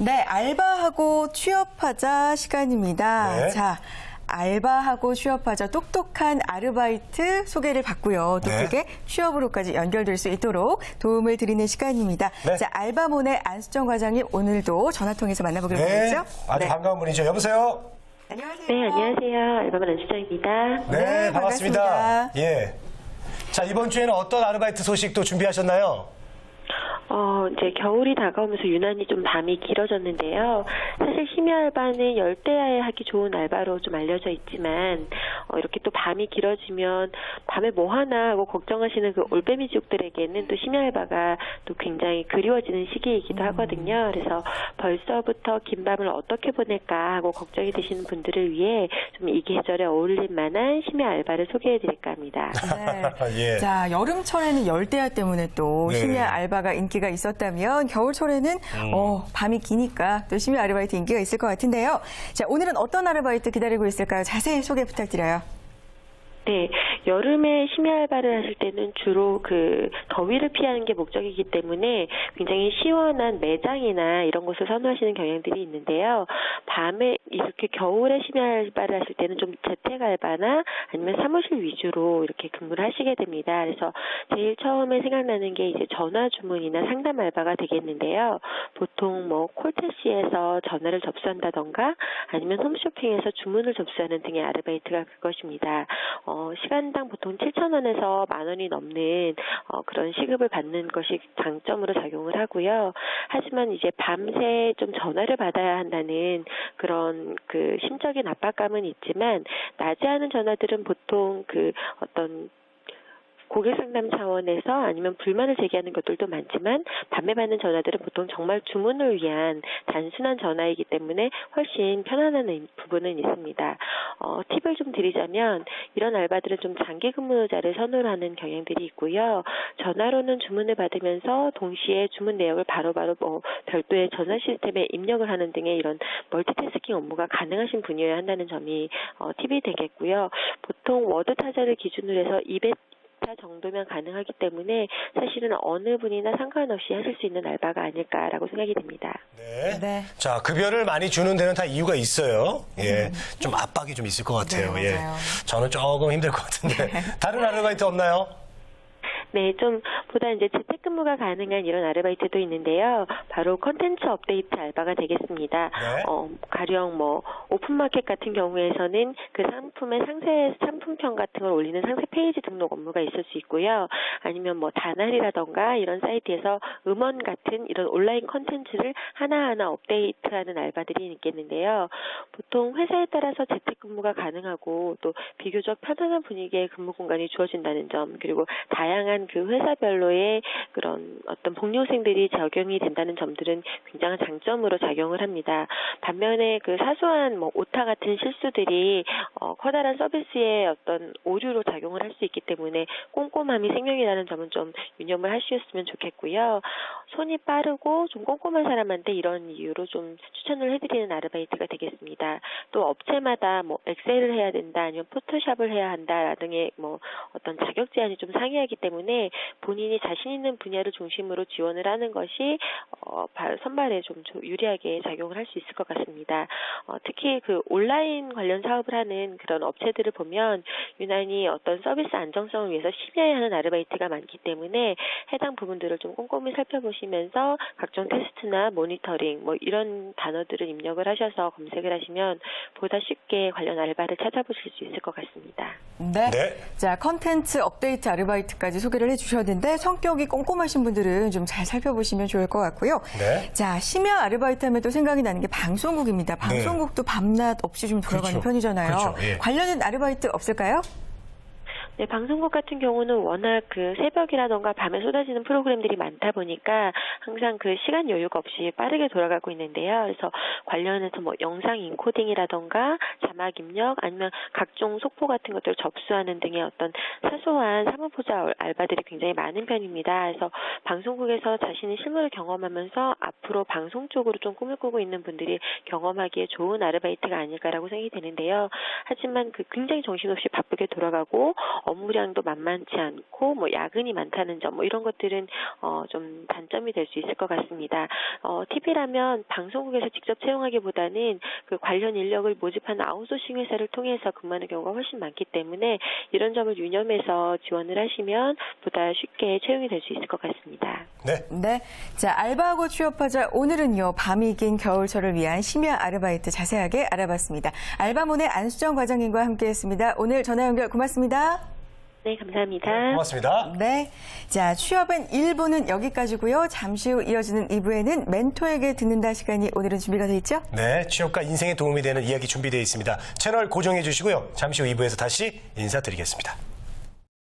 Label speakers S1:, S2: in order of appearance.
S1: 네, 알바하고 취업하자 시간입니다.
S2: 네.
S1: 자, 알바하고 취업하자 똑똑한 아르바이트 소개를 받고요. 또
S2: 네.
S1: 그게 취업으로까지 연결될 수 있도록 도움을 드리는 시간입니다.
S2: 네.
S1: 자, 알바몬의 안수정 과장님 오늘도 전화 통해서 만나보기로 했죠?
S2: 아주 반가운 분이죠. 여보세요?
S1: 안녕하세요.
S3: 네, 안녕하세요. 알바몬 안수정입니다.
S1: 네,
S2: 반갑습니다.
S1: 반갑습니다.
S2: 예. 자, 이번 주에는 어떤 아르바이트 소식도 준비하셨나요?
S3: 이제 겨울이 다가오면서 유난히 좀 밤이 길어졌는데요. 사실 심야 알바는 열대야에 하기 좋은 알바로 좀 알려져 있지만, 이렇게 또 밤이 길어지면 밤에 뭐 하나 하고 걱정하시는 그 올빼미족들에게는 또 심야 알바가 또 굉장히 그리워지는 시기이기도 하거든요. 그래서 벌써부터 긴 밤을 어떻게 보낼까 하고 걱정이 되시는 분들을 위해 좀 이 계절에 어울릴 만한 심야 알바를 소개해 드릴까 합니다.
S1: 네.
S2: 예.
S1: 자, 여름철에는 열대야 때문에 또
S2: 네.
S1: 심야 알바가 인기가 있었다면 겨울철에는 밤이 기니까 또 심야 아르바이트 인기가 있을 것 같은데요. 자, 오늘은 어떤 아르바이트 기다리고 있을까요? 자세히 소개 부탁드려요.
S3: 네, 여름에 심야 알바를 하실 때는 주로 그 더위를 피하는 게 목적이기 때문에 굉장히 시원한 매장이나 이런 곳을 선호하시는 경향들이 있는데요. 밤에 이렇게 겨울에 심야 알바를 하실 때는 좀 재택 알바나 아니면 사무실 위주로 이렇게 근무를 하시게 됩니다. 그래서 제일 처음에 생각나는 게 이제 전화 주문이나 상담 알바가 되겠는데요. 보통 뭐 콜택시에서 전화를 접수한다던가 아니면 홈쇼핑에서 주문을 접수하는 등의 아르바이트가 그것입니다. 시간당 보통 7,000원에서 10,000원이 넘는 그런 시급을 받는 것이 장점으로 작용을 하고요. 하지만 이제 밤새 좀 전화를 받아야 한다는 그런 그 심적인 압박감은 있지만 낮에 하는 전화들은 보통 그 어떤 고객 상담 차원에서 아니면 불만을 제기하는 것들도 많지만 밤에 받는 전화들은 보통 정말 주문을 위한 단순한 전화이기 때문에 훨씬 편안한 부분은 있습니다. 팁을 좀 드리자면 이런 알바들은 좀 장기 근무자를 선호를 하는 경향들이 있고요. 전화로는 주문을 받으면서 동시에 주문 내역을 바로바로 별도의 전화 시스템에 입력을 하는 등의 이런 멀티태스킹 업무가 가능하신 분이어야 한다는 점이 팁이 되겠고요. 보통 워드 타자를 기준으로 해서 200 정도면 가능하기 때문에 사실은 어느 분이나 상관없이 하실 수 있는 알바가 아닐까라고 생각이 됩니다.
S2: 네.
S1: 네.
S2: 자, 급여를 많이 주는 데는 다 이유가 있어요. 예. 좀 압박이 좀 있을 것 같아요.
S1: 네,
S2: 예.
S1: 맞아요.
S2: 저는 조금 힘들 것 같은데. 다른 아르바이트 없나요?
S3: 네, 좀 보다 이제 재택근무가 가능한 이런 아르바이트도 있는데요. 바로 컨텐츠 업데이트 알바가 되겠습니다.
S2: 네.
S3: 가령 뭐 오픈마켓 같은 경우에서는 그 상품의 상품평 같은 걸 올리는 상세 페이지 등록 업무가 있을 수 있고요. 아니면 뭐 다날이라던가 이런 사이트에서 음원 같은 이런 온라인 컨텐츠를 하나하나 업데이트하는 알바들이 있겠는데요. 보통 회사에 따라서 재택근무가 가능하고 또 비교적 편안한 분위기의 근무 공간이 주어진다는 점, 그리고 다양한 그 회사별로의 그런 어떤 복리후생들이 적용이 된다는 점들은 굉장한 장점으로 작용을 합니다. 반면에 그 사소한 뭐 오타 같은 실수들이 커다란 서비스의 어떤 오류로 작용을 할 수 있기 때문에 꼼꼼함이 생명이라는 점은 좀 유념을 하셨으면 좋겠고요. 손이 빠르고 좀 꼼꼼한 사람한테 이런 이유로 좀 추천을 해드리는 아르바이트가 되겠습니다. 또 업체마다 뭐 엑셀을 해야 된다, 아니면 포토샵을 해야 한다 등의 뭐 어떤 자격 제한이 좀 상이하기 때문에 본인이 자신 있는 분야를 중심으로 지원을 하는 것이 선발에 좀 유리하게 작용을 할 수 있을 것 같습니다. 특히 그 온라인 관련 사업을 하는 그런 업체들을 보면 유난히 어떤 서비스 안정성을 위해서 심야에 하는 아르바이트가 많기 때문에 해당 부분들을 좀 꼼꼼히 살펴보시면서 각종 테스트나 모니터링 뭐 이런 단어들을 입력을 하셔서 검색을 하시면 보다 쉽게 관련 알바를 찾아보실 수 있을 것 같습니다.
S1: 네.
S2: 네.
S1: 자, 컨텐츠 업데이트 아르바이트까지 소개를 해주셨는데 성격이 꼼꼼하신 분들은 좀 잘 살펴보시면 좋을 것 같고요.
S2: 네.
S1: 자, 심야 아르바이트 하면 또 생각이 나는 게 방송국입니다. 방송국도 밤낮 없이 좀 돌아가는
S2: 그렇죠.
S1: 편이잖아요.
S2: 그렇죠. 예.
S1: 관련된 아르바이트 없을까요?
S3: 네, 방송국 같은 경우는 워낙 그 새벽이라던가 밤에 쏟아지는 프로그램들이 많다 보니까 항상 그 시간 여유가 없이 빠르게 돌아가고 있는데요. 그래서 관련해서 뭐 영상 인코딩이라던가 자막 입력 아니면 각종 속보 같은 것들을 접수하는 등의 어떤 사소한 사무보자 알바들이 굉장히 많은 편입니다. 그래서 방송국에서 자신의 실무를 경험하면서 앞으로 방송 쪽으로 좀 꿈을 꾸고 있는 분들이 경험하기에 좋은 아르바이트가 아닐까라고 생각이 되는데요. 하지만 그 굉장히 정신없이 바쁘게 돌아가고 업무량도 만만치 않고 뭐 야근이 많다는 점, 뭐 이런 것들은 좀 단점이 될 수 있을 것 같습니다. TV라면 방송국에서 직접 채용하기보다는 그 관련 인력을 모집하는 아웃소싱 회사를 통해서 근무하는 경우가 훨씬 많기 때문에 이런 점을 유념해서 지원을 하시면 보다 쉽게 채용이 될 수 있을 것 같습니다.
S2: 네.
S1: 네. 자, 알바하고 취업하자. 오늘은요, 밤이 긴 겨울철을 위한 심야 아르바이트 자세하게 알아봤습니다. 알바몬의 안수정 과장님과 함께했습니다. 오늘 전화 연결 고맙습니다.
S3: 네, 감사합니다.
S2: 고맙습니다.
S1: 네. 자, 취업은 1부는 여기까지고요. 잠시 후 이어지는 2부에는 멘토에게 듣는다 시간이 오늘은 준비가 돼 있죠?
S2: 네, 취업과 인생에 도움이 되는 이야기 준비되어 있습니다. 채널 고정해 주시고요. 잠시 후 2부에서 다시 인사드리겠습니다.